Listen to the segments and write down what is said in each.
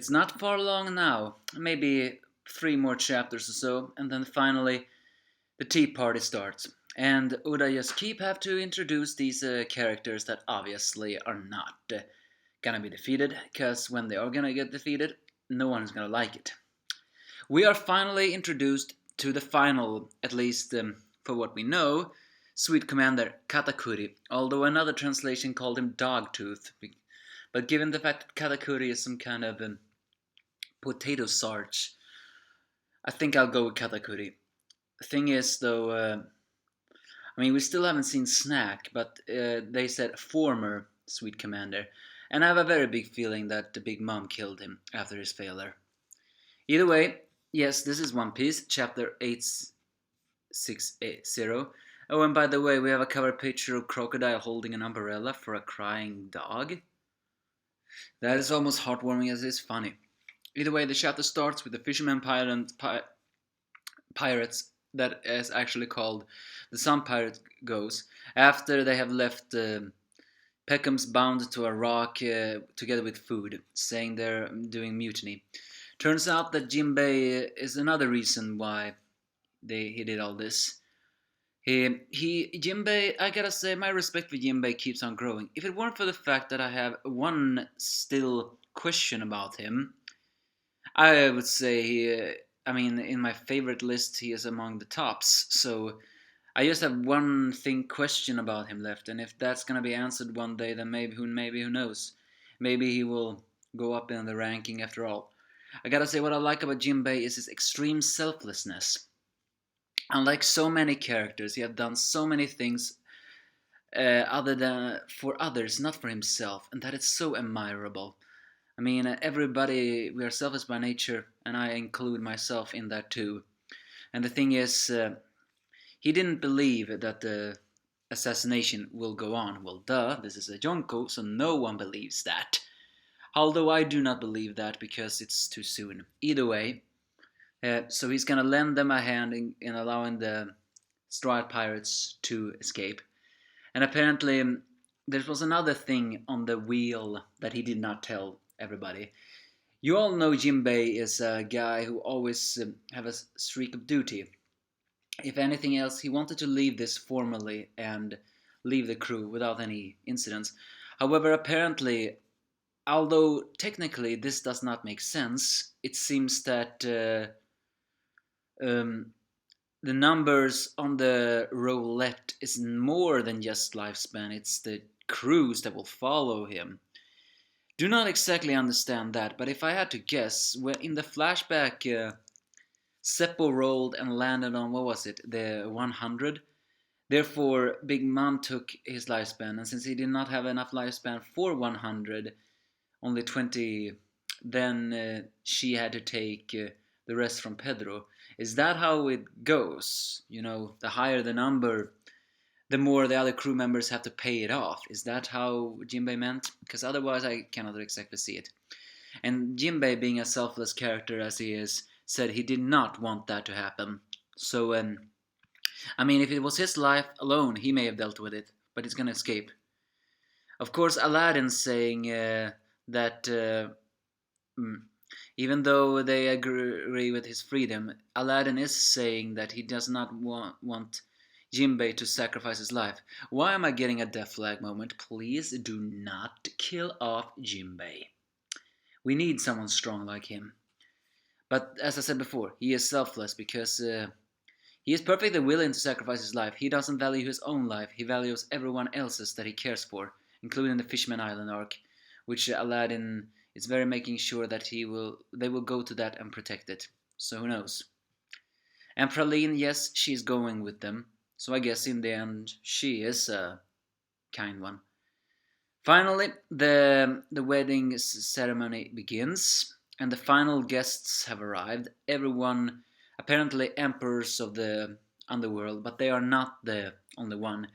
It's not far along now, maybe 3 more chapters or so, and then finally the tea party starts. And Oda just keep have to introduce these characters that obviously are not gonna be defeated, because when they are gonna get defeated, no one's gonna like it. We are finally introduced to the final, at least for what we know, Sweet Commander Katakuri, although another translation called him Dogtooth. But given the fact that Katakuri is some kind of potato starch, I think I'll go with Katakuri. The thing is, though, we still haven't seen Snack, but they said former Sweet Commander, and I have a very big feeling that the Big Mom killed him after his failure. Either way, yes, this is One Piece, chapter 860. Oh, and by the way, we have a cover picture of Crocodile holding an umbrella for a crying dog. That is almost heartwarming as it is funny. Either way, the chapter starts with the fisherman pirates that is actually called the Sun Pirate goes after they have left Peckham's bound to a rock together with food, saying they're doing mutiny. Turns out that Jinbei is another reason why he did all this. Jinbei, I gotta say, my respect for Jinbei keeps on growing. If it weren't for the fact that I have one still question about him, I would say in my favorite list, he is among the tops. So I just have one question about him left, and if that's gonna be answered one day, then maybe who knows? Maybe he will go up in the ranking after all. I gotta say, what I like about Jinbei is his extreme selflessness. Unlike so many characters, he has done so many things other than for others, not for himself, and that is so admirable. Everybody, we are selfish by nature, and I include myself in that too. And the thing is, he didn't believe that the assassination will go on. Well, duh, this is a Jonko, so no one believes that. Although I do not believe that because it's too soon. Either way, so he's gonna lend them a hand in allowing the Stride Pirates to escape. And apparently, there was another thing on the wheel that he did not tell everybody. You all know Jinbei is a guy who always have a streak of duty. If anything else, he wanted to leave this formally and leave the crew without any incidents. However, apparently, although technically this does not make sense, it seems that the numbers on the roulette is more than just lifespan, it's the crews that will follow him. Do not exactly understand that, but if I had to guess, in the flashback, Seppo rolled and landed on, what was it, the 100? Therefore, Big Mom took his lifespan, and since he did not have enough lifespan for 100, only 20, then she had to take the rest from Pedro. Is that how it goes? The higher the number, the more the other crew members have to pay it off. Is that how Jinbei meant? Because otherwise I cannot exactly see it. And Jinbei, being a selfless character as he is, said he did not want that to happen. So, if it was his life alone, he may have dealt with it, but he's gonna escape. Of course, Aladdin's saying that even though they agree with his freedom, Aladdin is saying that he does not want Jinbei to sacrifice his life. Why am I getting a death flag moment? Please do not kill off Jinbei. We need someone strong like him. But as I said before, he is selfless because he is perfectly willing to sacrifice his life. He doesn't value his own life, he values everyone else's that he cares for, including the Fishman Island arc, which Aladdin is very making sure that they will go to that and protect it. So who knows? And Praline, yes, she's going with them. So I guess in the end, she is a kind one. Finally, the wedding ceremony begins, and the final guests have arrived. Everyone, apparently emperors of the underworld, but they are not the only one.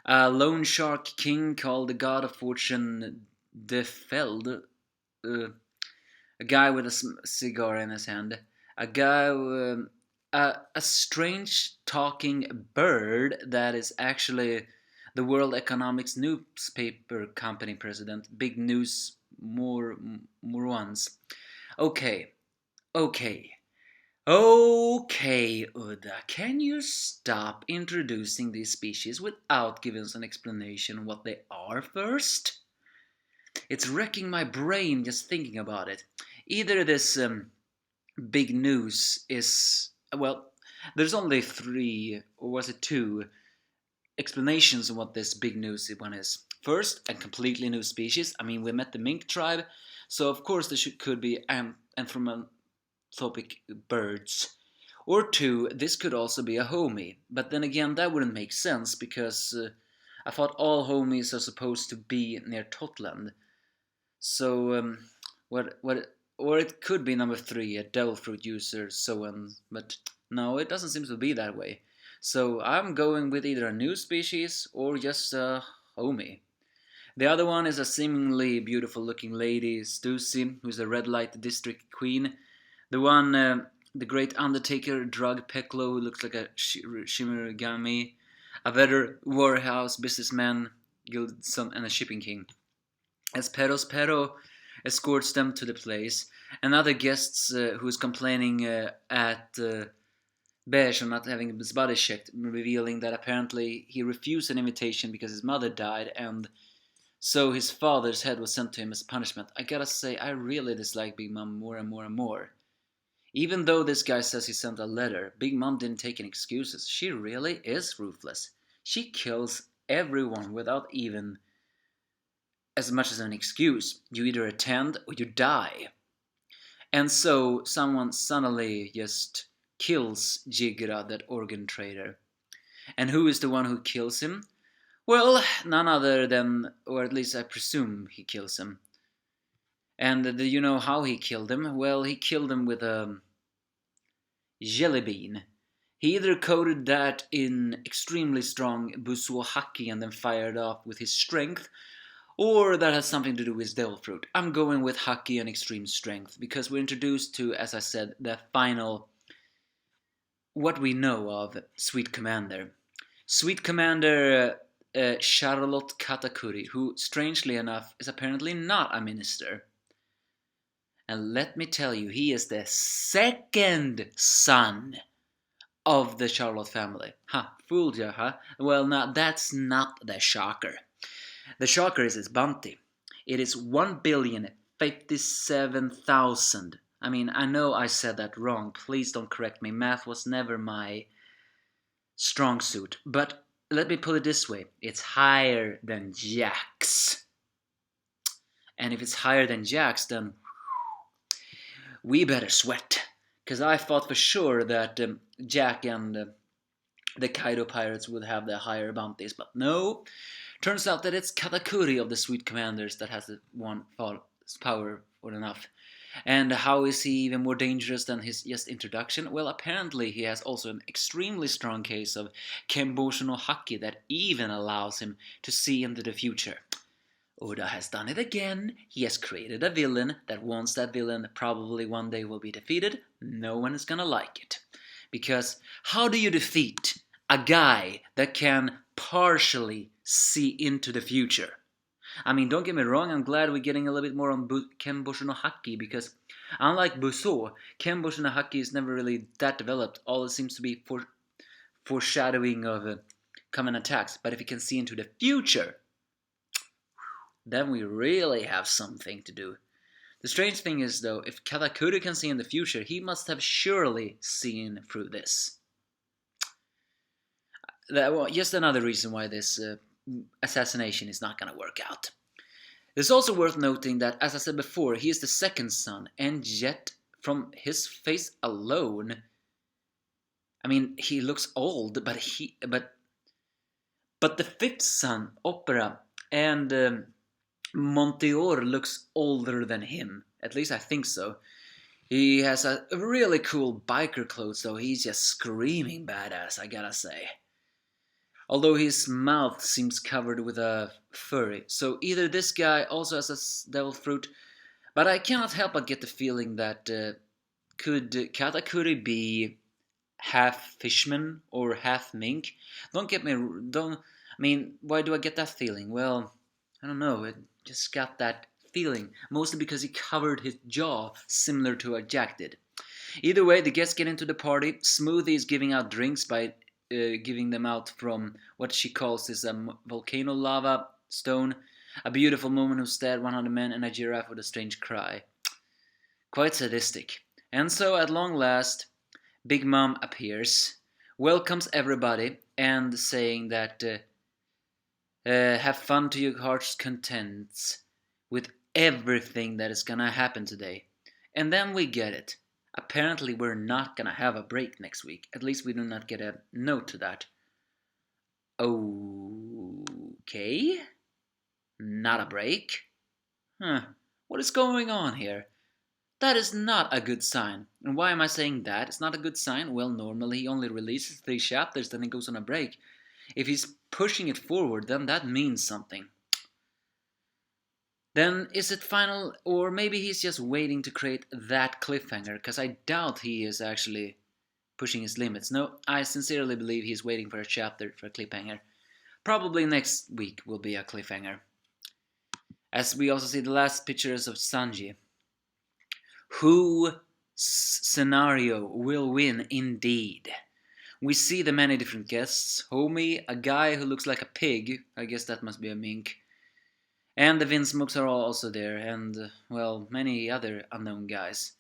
A loan shark king called the God of Fortune Defeld, a guy with a cigar in his hand, a guy, a strange talking bird that is actually the World Economics Newspaper Company president, big news more ones. Okay, okay, okay, Uda. Can you stop introducing these species without giving us an explanation what they are first? It's wrecking my brain just thinking about it. Either this big news is, well, there's only three, or was it two, explanations of what this big news one is. First, a completely new species. I mean, we met the mink tribe, so of course there could be anthropomorphic birds. Or two, this could also be a homie. But then again, that wouldn't make sense because I thought all homies are supposed to be near Totland. So, or it could be number three, a devil fruit user, so on. But no, it doesn't seem to be that way. So I'm going with either a new species or just a homie. The other one is a seemingly beautiful looking lady, Stussy, who's a red light district queen. The one, the great undertaker, drug pecklo, who looks like a shimmerigami. A better warehouse businessman, guild son, and a shipping king. As Pero escorts them to the place, and other guests who is complaining at Beige for not having his body checked, revealing that apparently he refused an invitation because his mother died, and so his father's head was sent to him as punishment. I gotta say, I really dislike Big Mom more and more and more. Even though this guy says he sent a letter, Big Mom didn't take any excuses. She really is ruthless. She kills everyone without even as much as an excuse. You either attend or you die. And so someone suddenly just kills Jigra, that organ trader. And who is the one who kills him? Well, none other than, or at least I presume he kills him. And do you know how he killed him? Well, he killed him with a jelly bean. He either coated that in extremely strong busuo haki and then fired off with his strength, or that has something to do with devil fruit. I'm going with haki and extreme strength because we're introduced to, as I said, the final, what we know of Sweet Commander. Sweet Commander Charlotte Katakuri, who, strangely enough, is apparently not a minister. And let me tell you, he is the second son of the Charlotte family. Ha, fooled ya, huh? Well, now that's not the shocker. The shocker is its bounty. It is 1,057,000. I mean, I know I said that wrong. Please don't correct me. Math was never my strong suit. But let me put it this way. It's higher than Jack's. And if it's higher than Jack's, then we better sweat. Because I thought for sure that Jack and the Kaido pirates would have the higher bounties. But no. Turns out that it's Katakuri of the Sweet Commanders that has the one powerful enough. And how is he even more dangerous than his just introduction? Well, apparently he has also an extremely strong case of Kembosho no Haki that even allows him to see into the future. Oda has done it again. He has created a villain that once that villain probably one day will be defeated, no one is gonna like it. Because how do you defeat a guy that can partially see into the future? I mean, don't get me wrong, I'm glad we're getting a little bit more on Kembosho no Haki, because unlike Busou, Kembosho no Haki is never really that developed. All it seems to be foreshadowing of coming attacks. But if you can see into the future, then we really have something to do. The strange thing is, though, if Katakuri can see in the future, he must have surely seen through this. Just another reason why this assassination is not going to work out. It's also worth noting that, as I said before, he is the second son, and yet, from his face alone, I mean, he looks old, but the fifth son, Opera, and Monteor looks older than him. At least I think so. He has a really cool biker clothes, though. He's just screaming badass, I gotta say. Although his mouth seems covered with a furry. So either this guy also has a devil fruit, but I cannot help but get the feeling that could Katakuri be half fishman or half mink? I mean, why do I get that feeling? Well, I don't know. It just got that feeling, mostly because he covered his jaw similar to a Jack did. Either way, the guests get into the party. Smoothie is giving out drinks by giving them out from what she calls is a volcano lava stone. A beautiful woman who stared 100 men and a giraffe with a strange cry. Quite sadistic. And so, at long last, Big Mom appears, welcomes everybody, and saying that have fun to your heart's content with everything that is gonna happen today. And then we get it. Apparently, we're not gonna have a break next week. At least we do not get a note to that. Okay. Not a break? Huh. What is going on here? That is not a good sign. And why am I saying that? It's not a good sign. Well, normally he only releases 3 chapters, then he goes on a break. If he's pushing it forward, then that means something. Then is it final, or maybe he's just waiting to create that cliffhanger, because I doubt he is actually pushing his limits. No, I sincerely believe he's waiting for a chapter, for a cliffhanger. Probably next week will be a cliffhanger. As we also see the last pictures of Sanji. Who scenario will win indeed? We see the many different guests. Homie, a guy who looks like a pig. I guess that must be a mink. And the Vinsmokes are also there. And, well, many other unknown guys.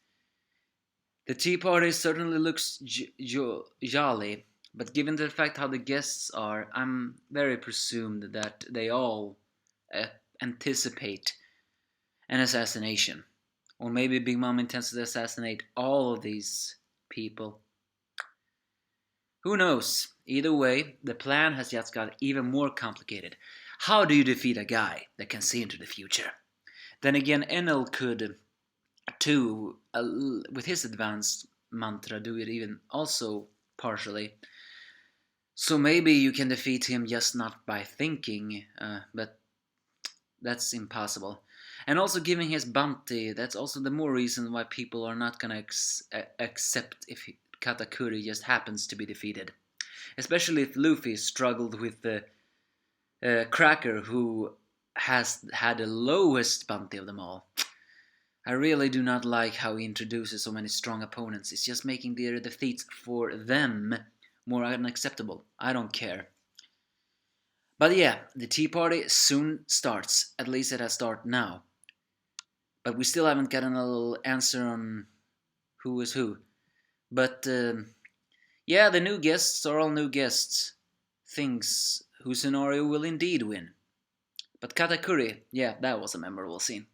The tea party certainly looks jolly. But given the fact how the guests are, I'm very presumed that they all anticipate an assassination. Or maybe Big Mom intends to assassinate all of these people. Who knows? Either way, the plan has just got even more complicated. How do you defeat a guy that can see into the future? Then again, Enel could, too, with his advanced mantra, do it even also partially. So maybe you can defeat him just not by thinking, but that's impossible. And also giving his bounty, that's also the more reason why people are not gonna accept if Katakuri just happens to be defeated. Especially if Luffy struggled with the Cracker, who has had the lowest bounty of them all. I really do not like how he introduces so many strong opponents. It's just making their defeats for them more unacceptable. I don't care. But yeah, the tea party soon starts. At least it has started now. But we still haven't gotten a little answer on who is who. But yeah, the new guests are all new guests. Things whose scenario will indeed win. But Katakuri, yeah, that was a memorable scene.